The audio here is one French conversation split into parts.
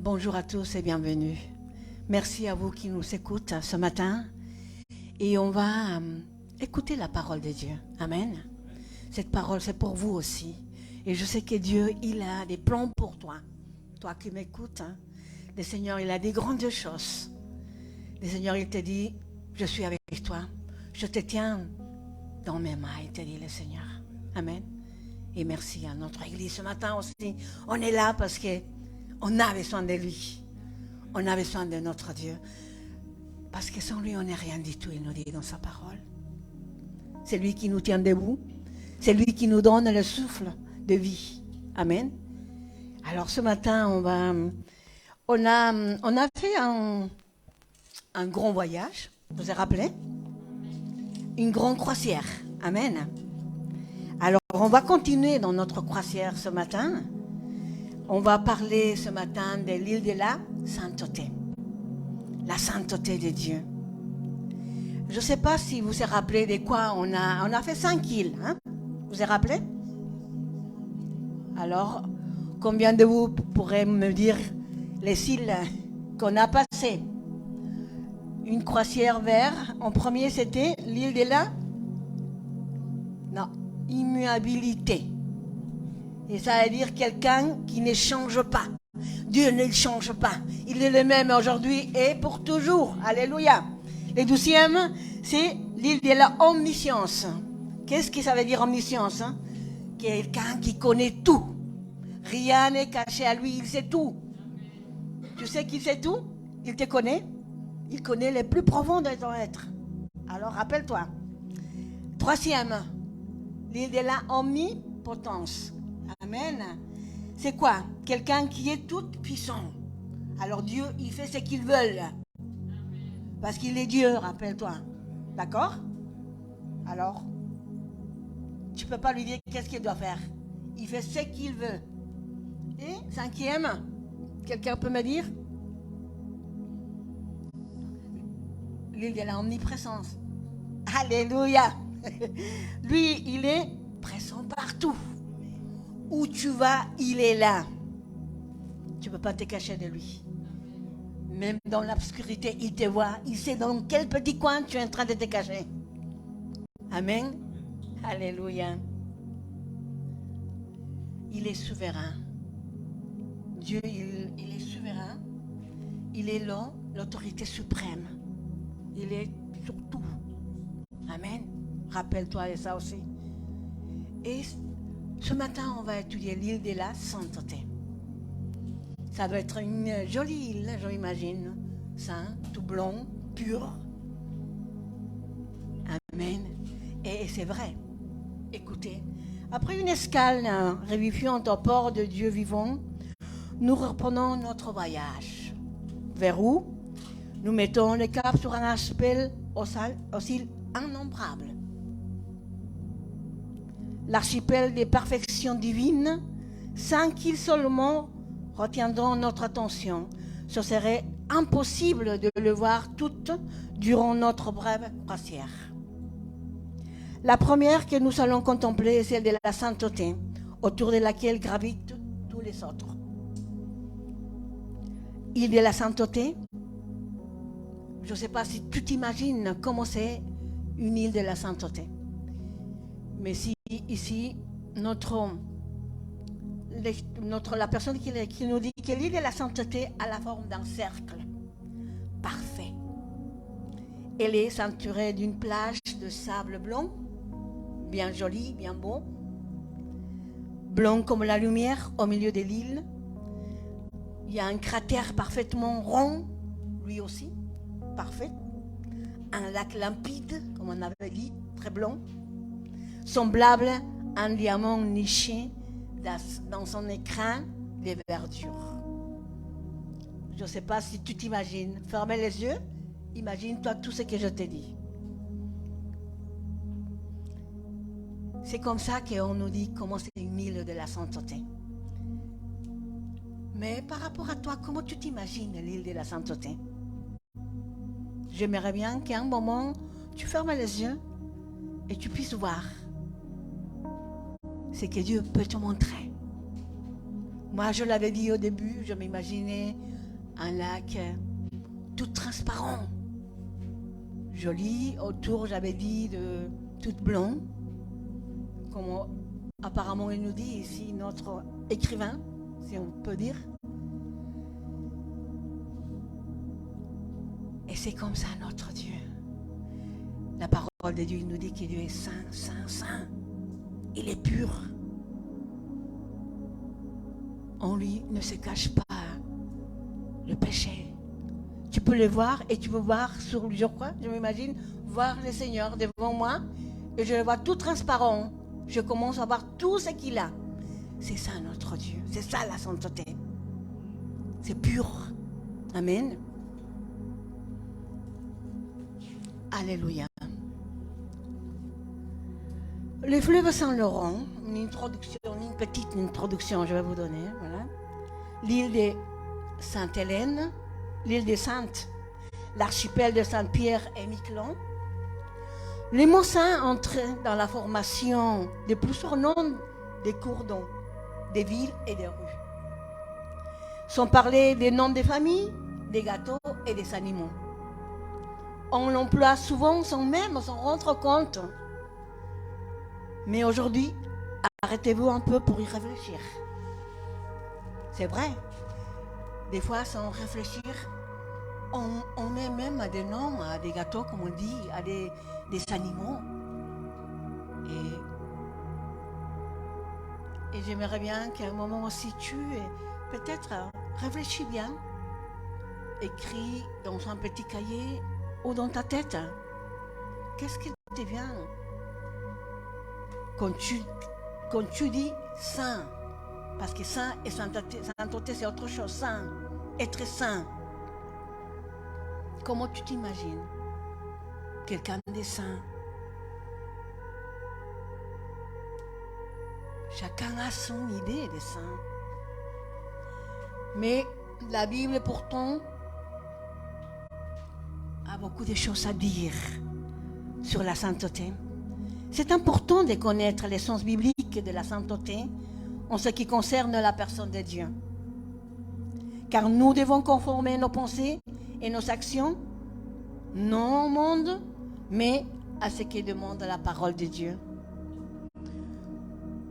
Bonjour à tous et bienvenue. Merci à vous qui nous écoutent ce matin. Et on va écouter la parole de Dieu. Amen. Cette parole, c'est pour vous aussi. Et je sais que Dieu, il a des plans pour toi. Toi qui m'écoutes, le Seigneur, il a des grandes choses. Le Seigneur, il te dit, je suis avec toi. Je te tiens dans mes mains, il te dit le Seigneur. Amen. Et merci à notre Église ce matin aussi. On est là parce qu'on a besoin de lui. On a besoin de notre Dieu. Parce que sans lui, on n'est rien du tout, il nous dit dans sa parole. C'est lui qui nous tient debout. C'est lui qui nous donne le souffle de vie. Amen. Alors ce matin, on a fait un grand voyage. Vous vous rappelez? Une grande croisière. Amen. Alors on va continuer dans notre croisière ce matin. On va parler ce matin de l'île de la sainteté. La sainteté de Dieu. Je ne sais pas si vous vous rappelez de quoi on a fait 5 îles. Vous vous rappelez? Alors, combien de vous pourraient me dire les îles qu'on a passées? Une croisière vers, en premier c'était l'île de la immuabilité. Et ça veut dire quelqu'un qui ne change pas. Dieu ne change pas. Il est le même aujourd'hui et pour toujours. Alléluia. Le 12e, c'est l'île de la omniscience. Qu'est-ce que ça veut dire omniscience? Quelqu'un qui connaît tout. Rien n'est caché à lui, il sait tout. Tu sais qu'il sait tout? Il te connaît. Il connaît les plus profonds de ton être. Alors rappelle-toi. 3e, l'île de la omnipotence. Amen. C'est quoi? Quelqu'un qui est tout puissant. Alors Dieu, il fait ce qu'il veut. Parce qu'il est Dieu, rappelle-toi. D'accord? Alors, tu ne peux pas lui dire qu'est-ce qu'il doit faire. Il fait ce qu'il veut. Et 5e, quelqu'un peut me dire? L'île de la omniprésence. Alléluia. Lui, il est présent partout. Où tu vas, il est là. Tu ne peux pas te cacher de lui. Même dans l'obscurité, il te voit. Il sait dans quel petit coin tu es en train de te cacher. Amen. Alléluia. Il est souverain. Dieu, il est souverain. Il est l'autorité suprême. Il est sur tout. Amen. Rappelle-toi de ça aussi. Et ce matin, on va étudier l'île de la sainteté. Ça doit être une jolie île, je m'imagine. Saint, tout blanc, pur. Amen. Et c'est vrai. Écoutez, après une escale révifiante au port de Dieu vivant, nous reprenons notre voyage. Vers où? Nous mettons le cap sur un archipel aux îles innombrables. L'archipel des perfections divines, 5 îles seulement retiendront notre attention. Ce serait impossible de le voir toutes durant notre brève croisière. La première que nous allons contempler est celle de la sainteté, autour de laquelle gravitent tous les autres. Île de la sainteté, je ne sais pas si tu t'imagines comment c'est une île de la sainteté. Mais si ici, la personne qui nous dit que l'île de la sainteté a la forme d'un cercle parfait. Elle est ceinturée d'une plage de sable blanc, bien joli, bien beau, blanc comme la lumière au milieu de l'île. Il y a un cratère parfaitement rond, lui aussi, parfait. Un lac limpide, comme on avait dit, très blanc, semblable à un diamant niché dans son écrin de verdure. Je ne sais pas si tu t'imagines. Fermez les yeux, imagine-toi tout ce que je t'ai dit. C'est comme ça qu'on nous dit comment c'est une île de la sainteté. Mais par rapport à toi, comment tu t'imagines l'île de la sainteté? J'aimerais bien qu'à un moment, tu fermes les yeux et tu puisses voir ce que Dieu peut te montrer. Moi, je l'avais dit au début, je m'imaginais un lac tout transparent, joli, autour, j'avais dit, de tout blanc, comme apparemment il nous dit ici notre écrivain, si on peut dire. Et c'est comme ça notre Dieu. La parole de Dieu nous dit que Dieu est saint, saint, saint. Il est pur. En lui ne se cache pas le péché. Tu peux le voir et tu peux voir sur lui, je crois, je m'imagine, voir le Seigneur devant moi et je le vois tout transparent. Je commence à voir tout ce qu'il a. C'est ça notre Dieu. C'est ça la sainteté. C'est pur. Amen. Alléluia. Le fleuve Saint-Laurent, une petite introduction, je vais vous donner. Voilà. L'île de Sainte-Hélène, l'île de Sainte, l'archipel de Saint-Pierre et Miquelon. Les mots saints entrent dans la formation de plusieurs noms des cours d'eau, des villes et des rues. Sont parlés des noms des familles, des gâteaux et des animaux. On l'emploie souvent sans même s'en rendre compte. Mais aujourd'hui, arrêtez-vous un peu pour y réfléchir. C'est vrai. Des fois, sans réfléchir, on met même des noms à des gâteaux, comme on dit, à des animaux. Et j'aimerais bien qu'à un moment aussi, tu peut-être réfléchis bien, écris dans un petit cahier ou dans ta tête. Qu'est-ce qui te vient quand tu dis saint? Parce que saint et sainteté, c'est autre chose. Saint, être saint. Comment tu t'imagines quelqu'un de saint? Chacun a son idée de saint. Mais la Bible pourtant a beaucoup de choses à dire sur la sainteté. C'est important de connaître les sens bibliques de la sainteté en ce qui concerne la personne de Dieu. Car nous devons conformer nos pensées et nos actions, non au monde, mais à ce que demande la parole de Dieu.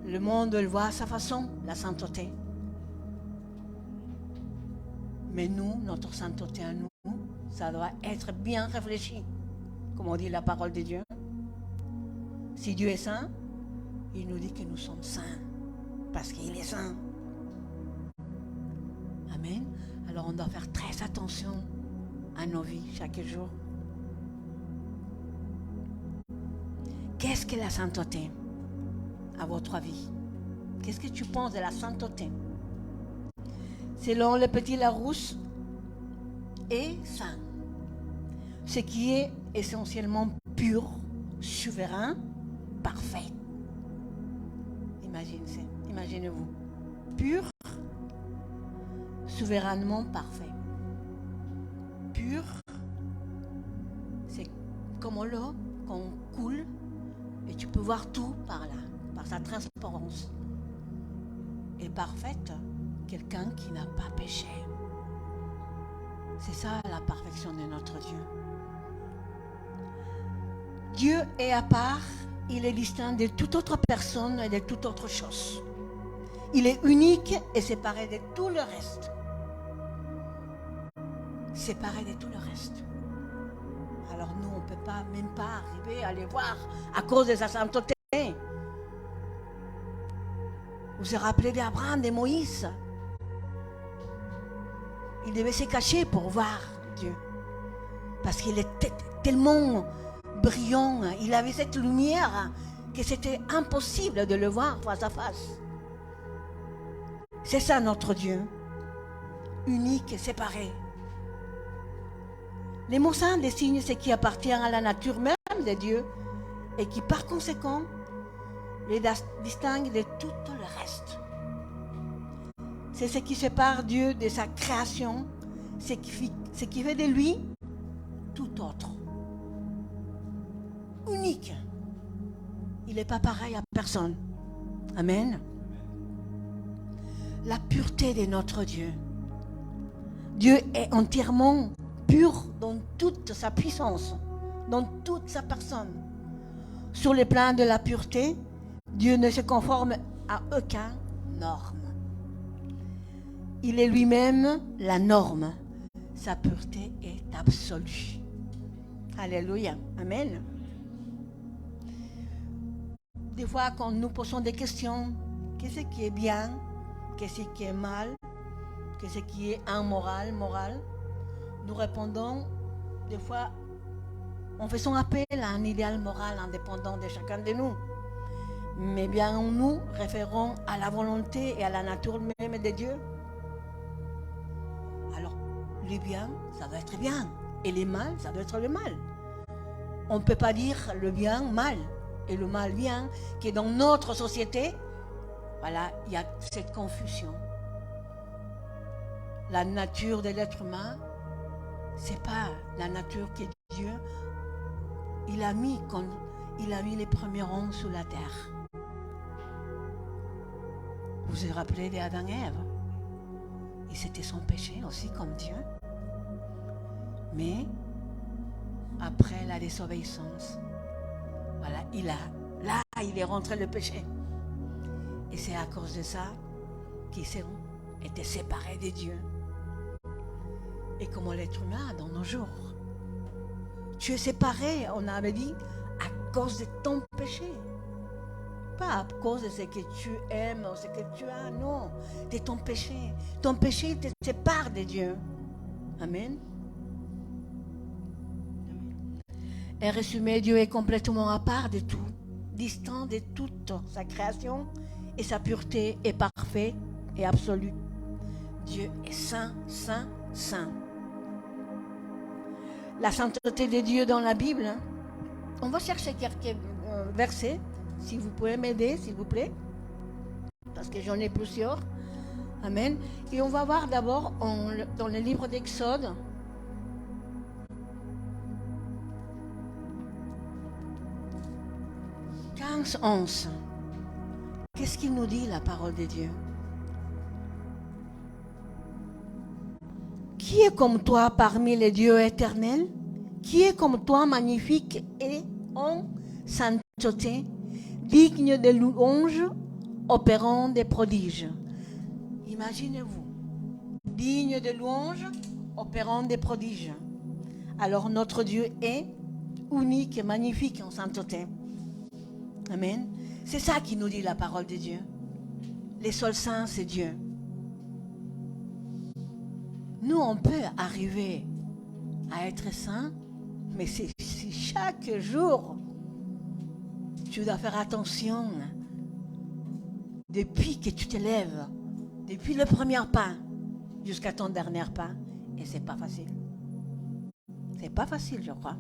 Le monde le voit à sa façon, la sainteté. Mais nous, notre sainteté à nous, ça doit être bien réfléchi, comme on dit la parole de Dieu. Si Dieu est saint, il nous dit que nous sommes saints, parce qu'il est saint. Amen. Alors on doit faire très attention à nos vies chaque jour. Qu'est-ce que la sainteté à votre avis? Qu'est-ce que tu penses de la sainteté? Selon le petit Larousse, est saint. Ce qui est essentiellement pur, souverain, parfait. Imaginez-vous. Pur, souverainement parfait. Pur, c'est comme l'eau qu'on coule et tu peux voir tout par là, par sa transparence. Et parfaite, quelqu'un qui n'a pas péché. C'est ça la perfection de notre Dieu. Dieu est à part, il est distinct de toute autre personne et de toute autre chose. Il est unique et séparé de tout le reste. Séparé de tout le reste. Alors nous, on ne peut pas, même pas arriver à les voir à cause de sa sainteté. Vous vous rappelez d'Abraham, de Moïse? Il devait se cacher pour voir Dieu. Parce qu'il était tellement brillant, il avait cette lumière que c'était impossible de le voir face à face. C'est ça notre Dieu, unique et séparé. Les mots saints désignent ce qui appartient à la nature même de Dieu et qui par conséquent les distingue de tout le reste. C'est ce qui sépare Dieu de sa création, ce qui fait de lui tout autre. Unique. Il n'est pas pareil à personne. Amen. la pureté de notre Dieu. Dieu est entièrement pur dans toute sa puissance, dans toute sa personne. Sur le plan de la pureté, Dieu ne se conforme à aucune norme. Il est lui-même la norme. Sa pureté est absolue. Alléluia. Amen. Des fois, quand nous posons des questions, qu'est-ce qui est bien, qu'est-ce qui est mal, qu'est-ce qui est immoral, moral, nous répondons des fois en faisant appel à un idéal moral indépendant de chacun de nous. Mais bien nous référons à la volonté et à la nature même de Dieu. Alors, le bien, ça doit être bien. Et le mal, ça doit être le mal. On ne peut pas dire le bien mal et le mal bien, qui est dans notre société. Voilà, il y a cette confusion. La nature de l'être humain, c'est pas la nature que Dieu il a mis quand il a mis les premiers hommes sur la terre. Vous vous rappelez d'Adam et Ève? Et c'était son péché aussi comme Dieu. Mais après la désobéissance, voilà, il est rentré le péché. Et c'est à cause de ça qu'ils étaient séparés de Dieu. Et comment l'être humain dans nos jours. Tu es séparé, on avait dit, à cause de ton péché. Pas à cause de ce que tu aimes ou ce que tu as, non. De ton péché. Ton péché te sépare de Dieu. Amen. En résumé, Dieu est complètement à part de tout, distant de toute sa création, et sa pureté est parfaite et absolue. Dieu est saint, saint, saint. La sainteté de Dieu dans la Bible, hein? On va chercher quelques versets, si vous pouvez m'aider, s'il vous plaît, parce que j'en ai plusieurs. Amen. Et on va voir d'abord dans le livre d'Exode, « 15-11. Qu'est-ce qu'il nous dit, la parole de Dieu? Qui est comme toi parmi les dieux éternels? Qui est comme toi magnifique et en sainteté, digne de louange, opérant des prodiges? Imaginez-vous, digne de louange, opérant des prodiges. Alors notre Dieu est unique et magnifique en sainteté. Amen. C'est ça qui nous dit la parole de Dieu. Les seuls saints, c'est Dieu. Nous, on peut arriver à être saint, mais c'est chaque jour, tu dois faire attention. Depuis que tu te lèves, depuis le premier pas jusqu'à ton dernier pas, et c'est pas facile. C'est pas facile, je crois.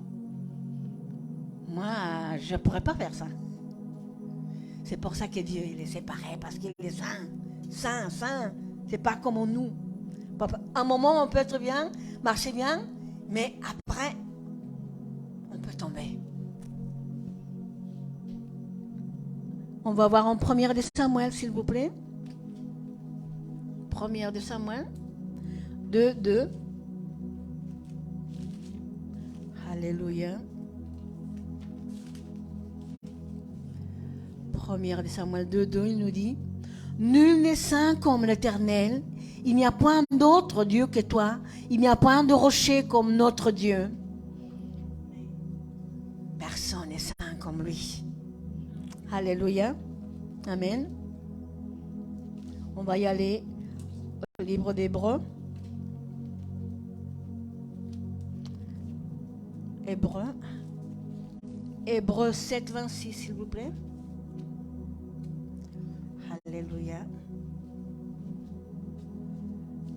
Moi, je ne pourrais pas faire ça. C'est pour ça que Dieu, il est séparé, parce qu'il est saint. Saint, saint. C'est pas comme nous. À un moment, on peut être bien, marcher bien, mais après, on peut tomber. On va voir en 1 de Samuel, s'il vous plaît. 1 de Samuel 2. Alléluia. 1 de Samuel 2, il nous dit: Nul n'est saint comme l'Éternel. Il n'y a point d'autre Dieu que toi. Il n'y a point de rocher comme notre Dieu. Personne n'est saint comme lui. Alléluia. Amen. On va y aller au livre d'Hébreux. Hébreux 7, 26, s'il vous plaît. Alléluia.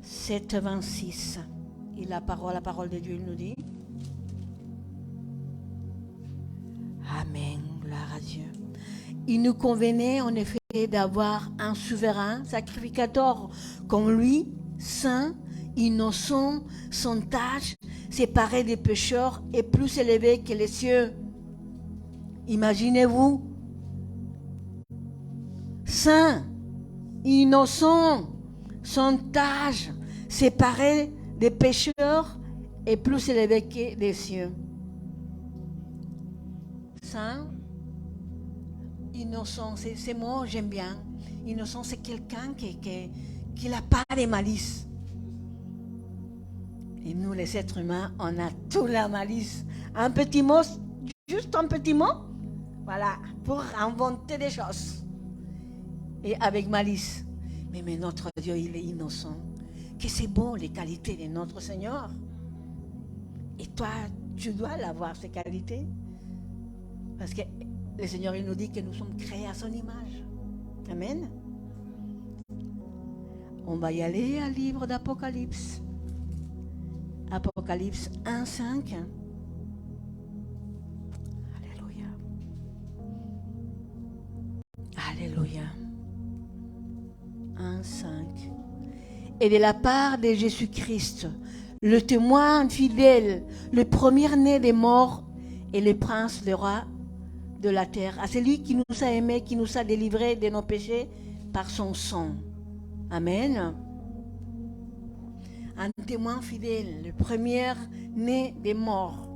7, 26. Et la parole de Dieu nous dit: Amen, gloire à Dieu. Il nous convenait en effet d'avoir un souverain sacrificateur comme lui, saint, innocent, sans tache, séparé des pécheurs et plus élevé que les cieux. Imaginez-vous, saint, innocent, son âge séparé des pécheurs et plus élevé que les cieux. Saint, innocent, ces mots j'aime bien. Innocent, c'est quelqu'un qui n'a pas de malice. Et nous, les êtres humains, on a toute la malice. Un petit mot, juste un petit mot, voilà, pour inventer des choses. Et avec malice. Mais notre Dieu, il est innocent. Que c'est bon, les qualités de notre Seigneur. Et toi, tu dois l'avoir, ces qualités. Parce que le Seigneur, il nous dit que nous sommes créés à son image. Amen. On va y aller à livre d'Apocalypse. Apocalypse 1, 5. Alléluia. Alléluia. 1, 5. Et de la part de Jésus-Christ, le témoin fidèle, le premier-né des morts et le prince, le roi de la terre, à celui qui nous a aimés, qui nous a délivrés de nos péchés par son sang. Amen. Un témoin fidèle, le premier-né des morts.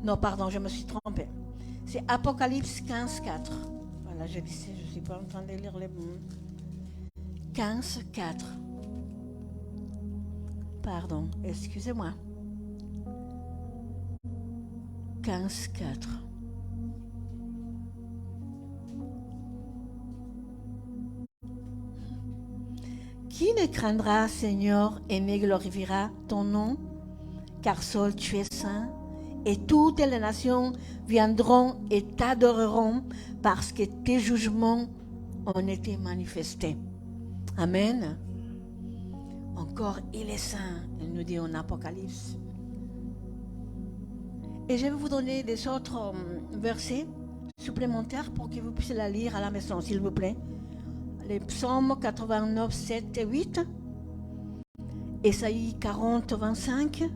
Non, pardon, je me suis trompée. C'est Apocalypse 15, 4. Voilà, je disais, je ne suis pas en train de lire les mots. 15, 4. Pardon, excusez-moi. 15, 4. Qui ne craindra, Seigneur, et ne glorifiera ton nom, car seul tu es saint, et toutes les nations viendront et t'adoreront, parce que tes jugements ont été manifestés. Amen. Encore, il est saint, il nous dit en Apocalypse. Et je vais vous donner des autres versets supplémentaires pour que vous puissiez la lire à la maison, s'il vous plaît. Les psaumes 89, 7 et 8, Ésaïe 40, 25,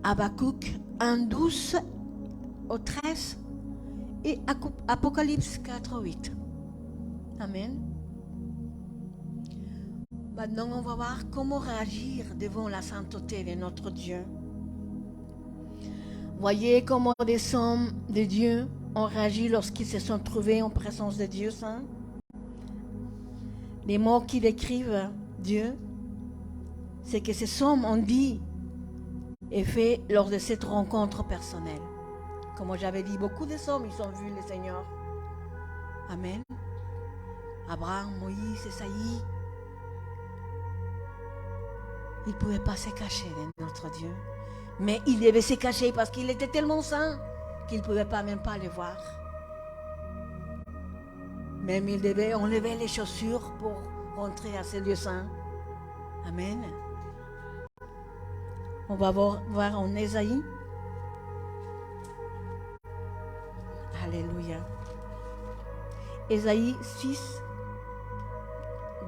Habakkuk 1, 12 au 13 et Apocalypse 4, 8. Amen. Maintenant, on va voir comment réagir devant la sainteté de notre Dieu. Voyez comment des hommes de Dieu ont réagi lorsqu'ils se sont trouvés en présence de Dieu saint. Les mots qui décrivent Dieu, c'est que ces hommes ont dit et fait lors de cette rencontre personnelle. Comme j'avais dit, beaucoup de hommes, ils ont vu le Seigneur. Amen. Abraham, Moïse, Esaïe. Ils ne pouvaient pas se cacher de notre Dieu. Mais ils devaient se cacher parce qu'il était tellement saint qu'ils ne pouvaient pas même pas le voir. Même ils devaient enlever les chaussures pour rentrer à ce lieu saint. Amen. On va voir en Ésaïe. Alléluia. Ésaïe 6,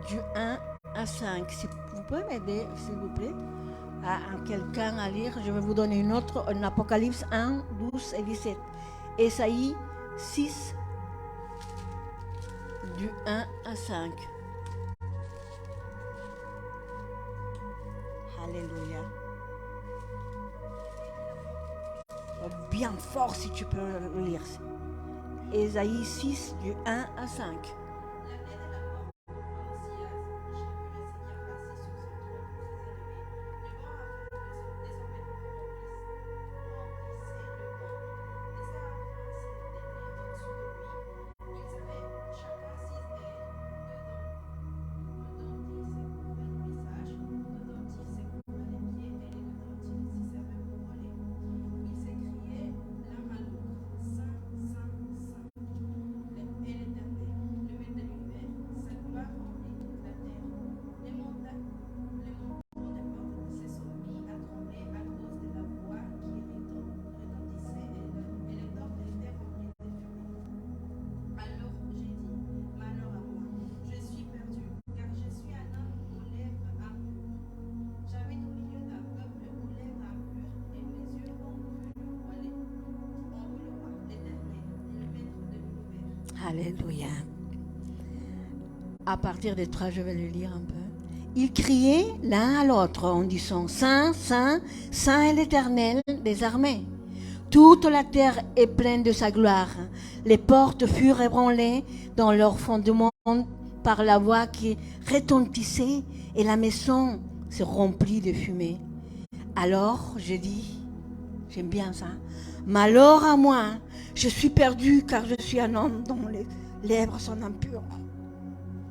du 1 à 5. Si vous pouvez m'aider, s'il vous plaît, à quelqu'un à lire. Je vais vous donner une autre, en Apocalypse 1, 12 et 17. Ésaïe 6, du 1 à 5. Alléluia. Bien fort si tu peux le lire. Ésaïe 6, du 1 à 5. Alléluia. à partir des 3, je vais le lire un peu. Ils criaient l'un à l'autre en disant, Saint, Saint, Saint est l'Éternel des armées. Toute la terre est pleine de sa gloire. Les portes furent ébranlées dans leur fondement par la voix qui retentissait et la maison se remplit de fumée. Alors, j'ai dit, j'aime bien ça, malheur à moi, je suis perdu car je suis un homme dont les lèvres sont impures.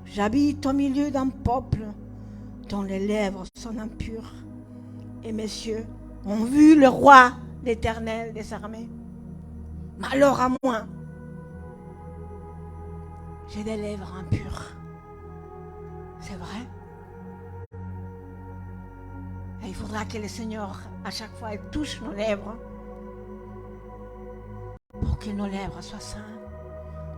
J'habite au milieu d'un peuple dont les lèvres sont impures. Et mes yeux ont vu le roi, l'Éternel des armées. Malheur à moi, j'ai des lèvres impures. C'est vrai. Et il faudra que le Seigneur, à chaque fois, il touche nos lèvres pour que nos lèvres soient saintes.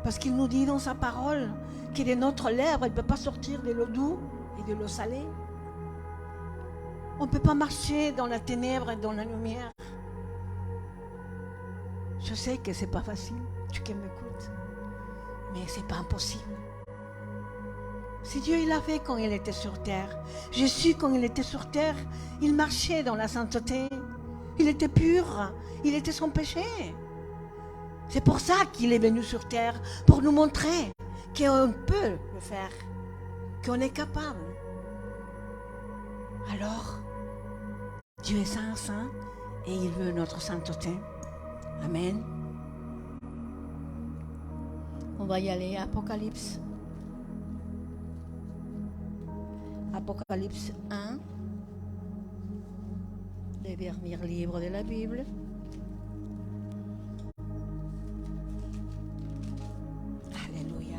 Parce qu'il nous dit dans sa parole que de notre lèvre, il ne peut pas sortir de l'eau douce et de l'eau salée. On ne peut pas marcher dans la ténèbre et dans la lumière. Je sais que ce n'est pas facile, tu qui m'écoutes, mais ce n'est pas impossible. Si Dieu il l'a fait quand il était sur terre, Jésus quand il était sur terre, il marchait dans la sainteté. Il était pur, il était sans péché. C'est pour ça qu'il est venu sur terre, pour nous montrer qu'on peut le faire, qu'on est capable. Alors, Dieu est saint, saint, et il veut notre sainteté. Amen. On va y aller, Apocalypse. Apocalypse 1, le dernier livre de la Bible. Alléluia.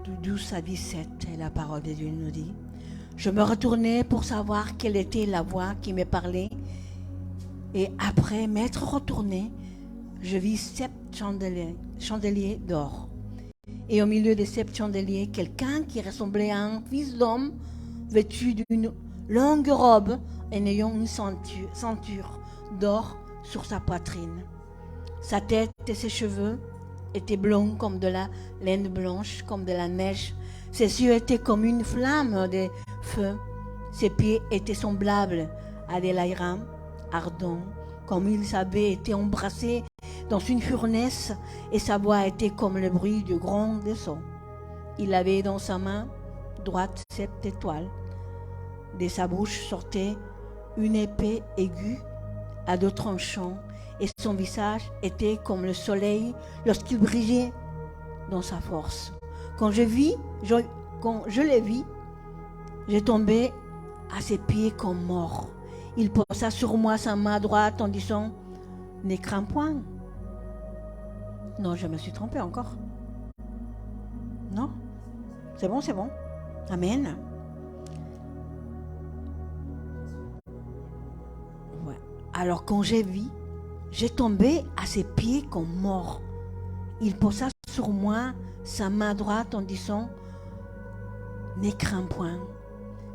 Du 12 à 17, la parole de Dieu nous dit. Je me retournai pour savoir quelle était la voix qui me parlait. Et après m'être retourné, je vis 7 chandeliers d'or. Et au milieu de 7 chandeliers, quelqu'un qui ressemblait à un fils d'homme, vêtu d'une longue robe et ayant une ceinture d'or sur sa poitrine. Sa tête et ses cheveux étaient blonds comme de la laine blanche, comme de la neige. Ses yeux étaient comme une flamme de feu. Ses pieds étaient semblables à des lairains ardents, comme ils avaient été embrassés dans une fournaise, et sa voix était comme le bruit du grand descend. Il avait dans sa main droite 7 étoiles. De sa bouche sortait une épée aiguë à 2 tranchants, et son visage était comme le soleil lorsqu'il brillait dans sa force. Quand je l'ai vu, j'ai tombé à ses pieds comme mort. Il posa sur moi sa main droite en disant « Ne crains point ». Non, je me suis trompée encore. Non, c'est bon, c'est bon. Amen. Ouais. Alors quand j'ai vu, j'ai tombé à ses pieds comme mort. Il posa sur moi sa main droite en disant « Ne crains point ».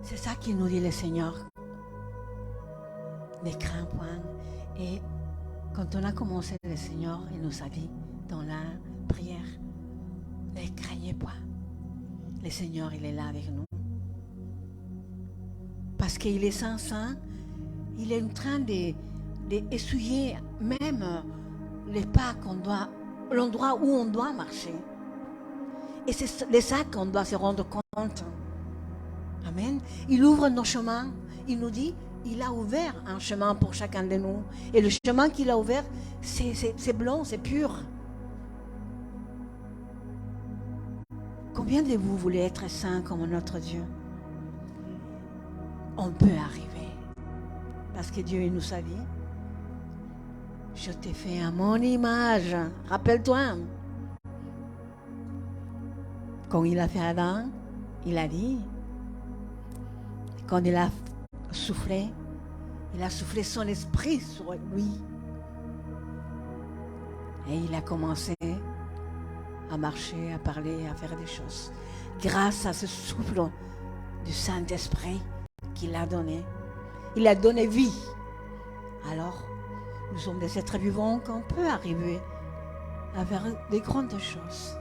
C'est ça qu'il nous dit le Seigneur. Ne crains point. Et quand on a commencé, le Seigneur, il nous a dit dans la prière, ne craignez point. Le Seigneur, il est là avec nous. Parce qu'il est saint, saint, il est en train d'essuyer même les pas l'endroit où on doit marcher. Et c'est de ça qu'on doit se rendre compte. Amen. Il ouvre nos chemins. Il nous dit, il a ouvert un chemin pour chacun de nous. Et le chemin qu'il a ouvert, c'est blanc, c'est pur. Combien de vous voulez être saints comme notre Dieu? On peut arriver. Parce que Dieu il nous a dit, je t'ai fait à mon image. Rappelle-toi. Quand il a fait Adam, il a dit, quand il a soufflé son esprit sur lui. Et il a commencé à marcher, à parler, à faire des choses. Grâce à ce souffle du Saint-Esprit qu'il a donné. Il a donné vie. Alors, nous sommes des êtres vivants qu'on peut arriver à faire des grandes choses.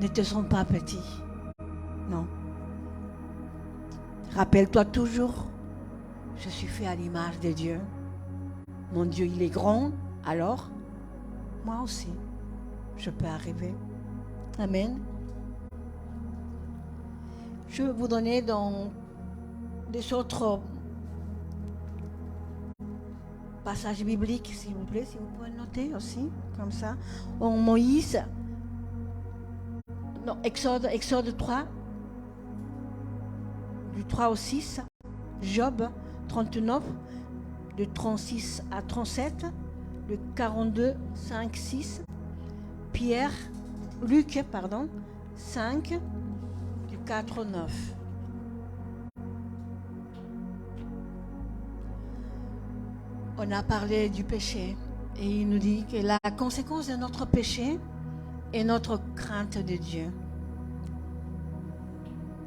Ne te sens pas petit. Non. Rappelle-toi toujours, je suis fait à l'image de Dieu. Mon Dieu, il est grand, alors moi aussi, je peux arriver. Amen. Je vais vous donner dans des autres passages bibliques, s'il vous plaît, si vous pouvez noter aussi, comme ça. En Moïse, non, Exode 3, du 3 au 6, Job 39, de 36 à 37, de 42, 5, 6, Luc, 5, du 4 au 9. On a parlé du péché et il nous dit que la conséquence de notre péché est notre crainte de Dieu.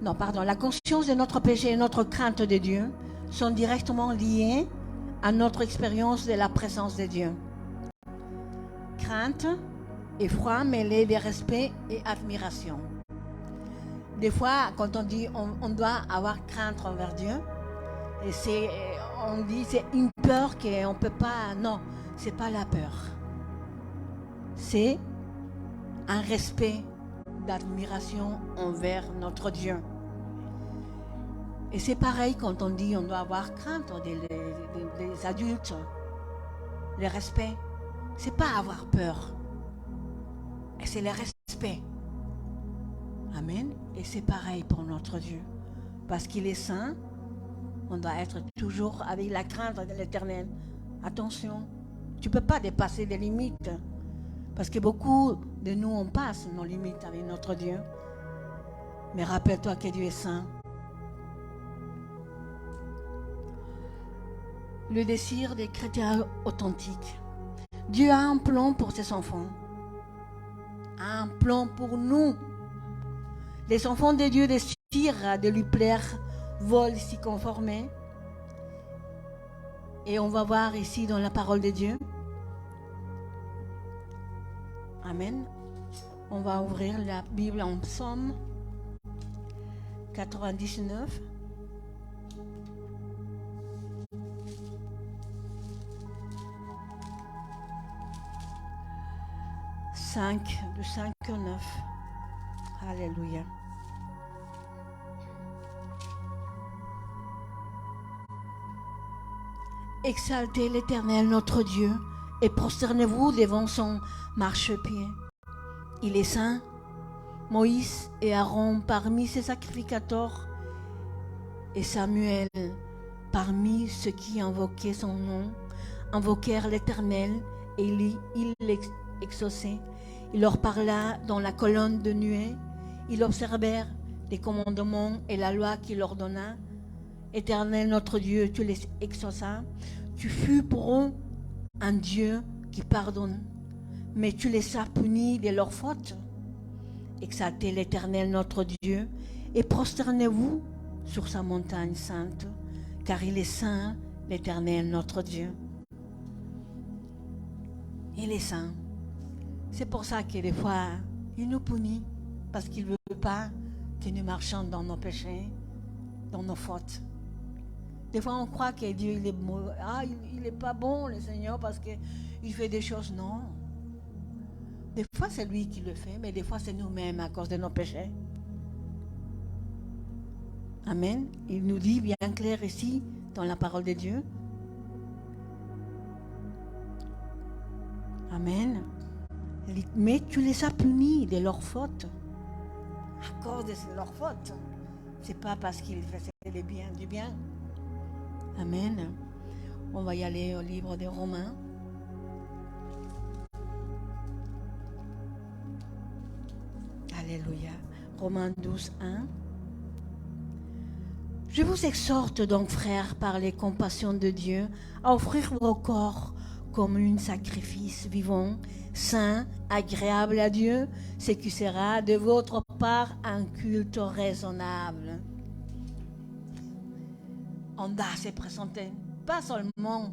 La conscience de notre péché et notre crainte de Dieu sont directement liées à notre expérience de la présence de Dieu. Crainte, effroi mêlé de respect et admiration. Des fois, quand on dit on doit avoir crainte envers Dieu, et on dit c'est une peur qu'on ne peut pas. Non, c'est pas la peur. C'est un respect d'admiration envers notre Dieu. Et c'est pareil quand on dit on doit avoir crainte des adultes. Le respect, c'est pas avoir peur. Et c'est le respect. Amen. Et c'est pareil pour notre Dieu. Parce qu'il est saint, on doit être toujours avec la crainte de l'Éternel. Attention, tu ne peux pas dépasser des limites. Parce que beaucoup de nous, on passe nos limites avec notre Dieu. Mais rappelle-toi que Dieu est saint. Le désir des chrétiens authentiques. Dieu a un plan pour ses enfants. Un plan pour nous. Les enfants de Dieu désirent de lui plaire, veulent s'y conformer. Et on va voir ici dans la parole de Dieu. Amen. On va ouvrir la Bible en Psaume 99. De 5 au 9. Alléluia. Exaltez l'Éternel notre Dieu et prosternez-vous devant son marchepied. Il est saint. Moïse et Aaron parmi ses sacrificateurs et Samuel parmi ceux qui invoquaient son nom, invoquèrent l'Éternel et il l'exauçait. Il leur parla dans la colonne de nuée. Ils observèrent les commandements et la loi qu'il leur donna. Éternel notre Dieu, tu les exauças. Tu fus pour eux un Dieu qui pardonne, mais tu les as punis de leurs fautes. Exaltez l'Éternel notre Dieu et prosternez-vous sur sa montagne sainte, car il est saint, l'Éternel notre Dieu. Il est saint. C'est pour ça que des fois, il nous punit, parce qu'il ne veut pas que nous marchions dans nos péchés, dans nos fautes. Des fois, on croit que Dieu, il n'est pas bon, le Seigneur, parce qu'il fait des choses. Non. Des fois, c'est lui qui le fait, mais des fois, c'est nous-mêmes à cause de nos péchés. Amen. Il nous dit bien clair ici, dans la parole de Dieu. Amen. Mais tu les as punis de leurs fautes. À cause de leurs fautes. C'est pas parce qu'ils faisaient du bien. Amen. On va y aller au livre des Romains. Alléluia. Romains 12, 1. Je vous exhorte donc, frères, par les compassions de Dieu, à offrir vos corps comme un sacrifice vivant, saint, agréable à Dieu, ce qui sera de votre part un culte raisonnable. On doit se présenter, pas seulement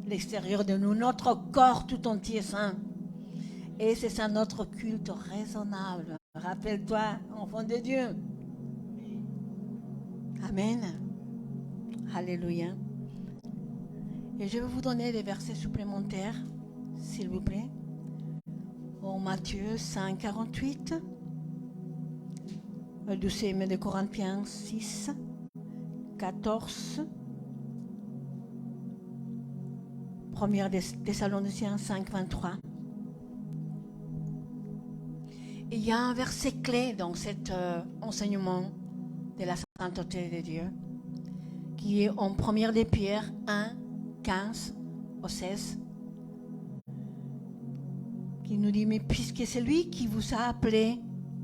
l'extérieur de nous, notre corps tout entier saint. Et c'est ça notre culte raisonnable. Rappelle-toi, enfant de Dieu. Amen. Alléluia. Et je vais vous donner des versets supplémentaires, s'il vous plaît. En Matthieu 5, 48. Le 2 de Corinthiens 6, 14. 1 Thessaloniciens 5, 23. Il y a un verset clé dans cet enseignement de la sainteté de Dieu, qui est en 1 de Pierre 1, 15 au 16, qui nous dit, mais puisque c'est lui qui vous a appelé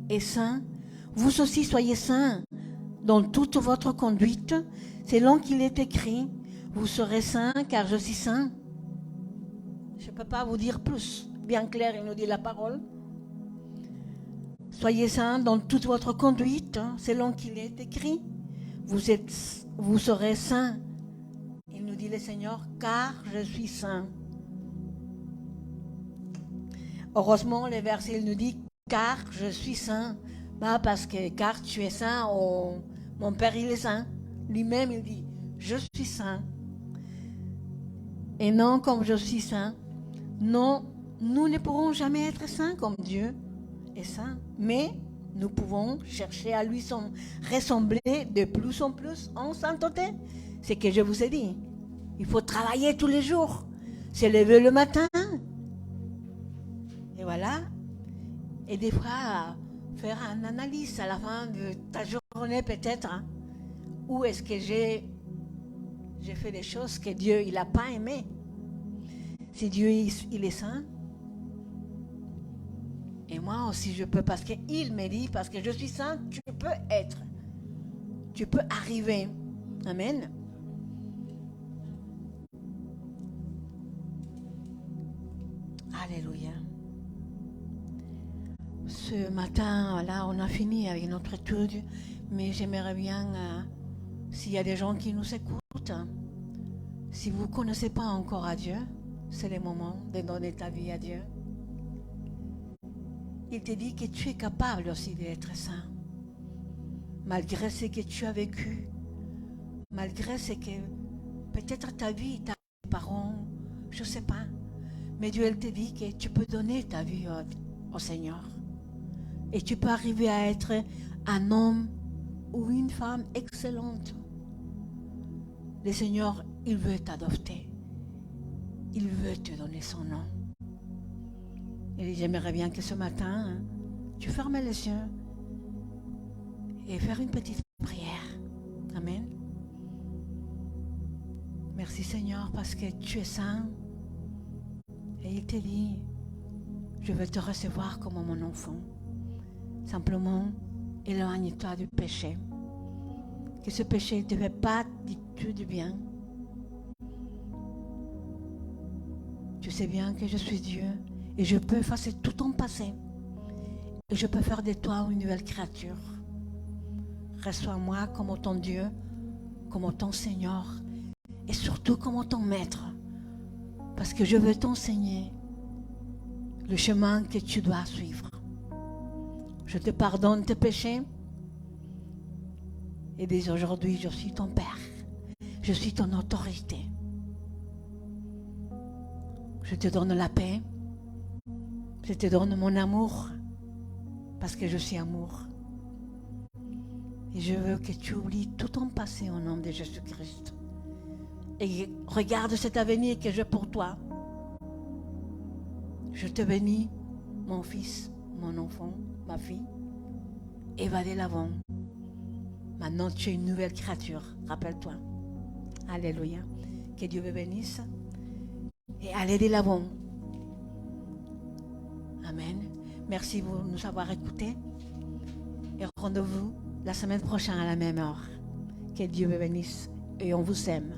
est saint, vous aussi soyez saints dans toute votre conduite, selon qu'il est écrit, vous serez saints car je suis saint. Je ne peux pas vous dire plus, bien clair, il nous dit la parole. Soyez saints dans toute votre conduite, selon qu'il est écrit. Vous serez saints. Il nous dit le Seigneur, car je suis saint. Heureusement, le verset il nous dit, car je suis saint. Pas parce que, car tu es saint, oh, mon Père il est saint. Lui-même il dit, je suis saint. Et non comme je suis saint. Non, nous ne pourrons jamais être saints comme Dieu est saint. Mais nous pouvons chercher à lui ressembler de plus en plus en sainteté. C'est ce que je vous ai dit. Il faut travailler tous les jours. Se lever le matin. Et voilà. Et des fois, faire une analyse à la fin de ta journée peut-être. Hein. Où est-ce que j'ai fait des choses que Dieu il n'a pas aimées. Si Dieu il est saint. Et moi aussi je peux, parce qu'il me dit, parce que je suis saint, tu peux être. Tu peux arriver. Amen. Alléluia. Ce matin, là, on a fini avec notre étude, mais j'aimerais bien, s'il y a des gens qui nous écoutent, si vous ne connaissez pas encore à Dieu, c'est le moment de donner ta vie à Dieu. Il te dit que tu es capable aussi d'être saint, malgré ce que tu as vécu, malgré ce que peut-être ta vie, tes parents, je ne sais pas, mais Dieu, il te dit que tu peux donner ta vie au Seigneur. Et tu peux arriver à être un homme ou une femme excellente. Le Seigneur, il veut t'adopter. Il veut te donner son nom. Et j'aimerais bien que ce matin, tu fermes les yeux et faire une petite prière. Amen. Merci Seigneur parce que tu es saint. Et il te dit, je veux te recevoir comme mon enfant. Simplement, éloigne-toi du péché. Que ce péché ne te fait pas du bien. Tu sais bien que je suis Dieu et je peux effacer tout ton passé. Et je peux faire de toi une nouvelle créature. Reçois-moi comme ton Dieu, comme ton Seigneur et surtout comme ton Maître. Parce que je veux t'enseigner le chemin que tu dois suivre. Je te pardonne tes péchés. Et dès aujourd'hui, je suis ton Père. Je suis ton autorité. Je te donne la paix. Je te donne mon amour. Parce que je suis amour. Et je veux que tu oublies tout ton passé au nom de Jésus-Christ. Et regarde cet avenir que j'ai pour toi. Je te bénis, mon fils, mon enfant, ma fille. Et va de l'avant. Maintenant, tu es une nouvelle créature. Rappelle-toi. Alléluia. Que Dieu vous bénisse. Et allez de l'avant. Amen. Merci de nous avoir écoutés. Et rendez-vous la semaine prochaine à la même heure. Que Dieu vous bénisse. Et on vous aime.